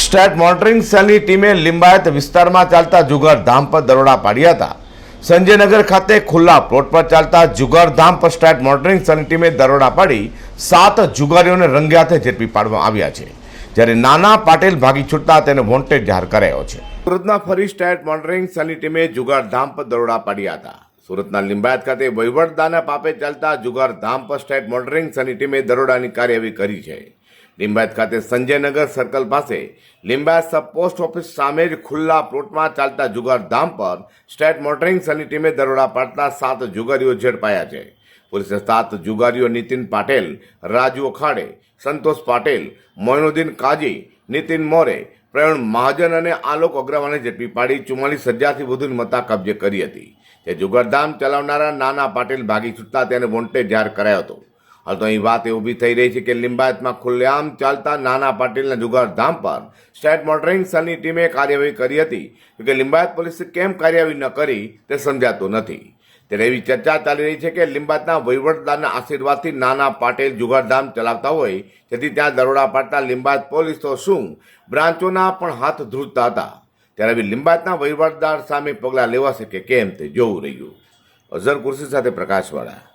State monitoring સેલની ટીમે લિંબાયત વિસ્તારમાં ચાલતા જુગારધામ પર દરોડા પાડ્યા હતા। સંજયનગર ખાતે ખુલ્લા પ્લોટ પર ચાલતા જુગારધામ પર સ્ટેટ મોનિટરિંગ સેલની ટીમે દરોડા પાડી 7 જુગારીઓને રંગે હાથે ઝડપી પાડવામાં આવ્યા છે, જ્યારે નાના પાટેલ ભાગી છૂટતા તેને વોન્ટેડ જાહેર કરાયો છે। સુરતના ફરી સ્ટેટ મોનિટરિંગ સેલની ટીમે જુગારધામ પર દરોડા પાડ્યા હતા। સુરતના લિંબાયત ખાતે વહીવટદારના પાપે ચાલતા જુગારધામ પર સ્ટેટ મોનિટરિંગ સેલની ટીમે દરોડાની કાર્યવાહી કરી છે। લિંબાયત ખાતે સંજયનગર સર્કલ પાસે લિંબાયત સબ પોસ્ટ ઓફિસ સામે જ ખુલ્લા પ્લોટમાં ચાલતા જુગારધામ પર સ્ટેટ મોનિટરિંગ સેલની ટીમે દરોડા પાડતા 7 જુગારીઓ ઝડપાયા છે। પોલીસે 7 જુગારીઓ નીતિન પાટેલ, રાજુ અખાડે, સંતોષ પાટેલ, મોઇનુદ્દીન કાજી, નીતિન મોરે, પ્રવીણ મહાજન અને આલોક અગ્રવાલને ઝડપી પાડી 44,000થી વધુની મત્તા કબજે કરી હતી। તે જુગારધામ ચલાવનારા નાના પાટેલ ભાગી છૂટતા તેને વોન્ટેડ જાહેર કરાયો હતો। હાલ તો અહીં વાત એ ઊભી થઈ રહી છે કે લિંબાયતમાં ખુલ્લેઆમ ચાલતા નાના પાટીલના જુગારધામ પર સ્ટેટ મોનિટરિંગ સેલની ટીમે કાર્યવાહી કરી હતી, કે લિંબાયત પોલીસે કેમ કાર્યવાહી ન કરી તે સમજાતું નથી। ત્યારે એવી ચર્ચા ચાલી રહી છે કે લિંબાયતના વહીવટદારના આશીર્વાદથી નાના પાટેલ જુગારધામ ચલાવતા હોય, જેથી ત્યાં દરોડા પાડતા લિંબાયત પોલીસ તો શું બ્રાન્ચોના પણ હાથ ધ્રુજતા હતા। ત્યારે હવે લિંબાયતના વહીવટદાર સામે પગલાં લેવાશે કે કેમ તે જોવું રહ્યું। અઝર કુર્સી સાથે પ્રકાશવાળા।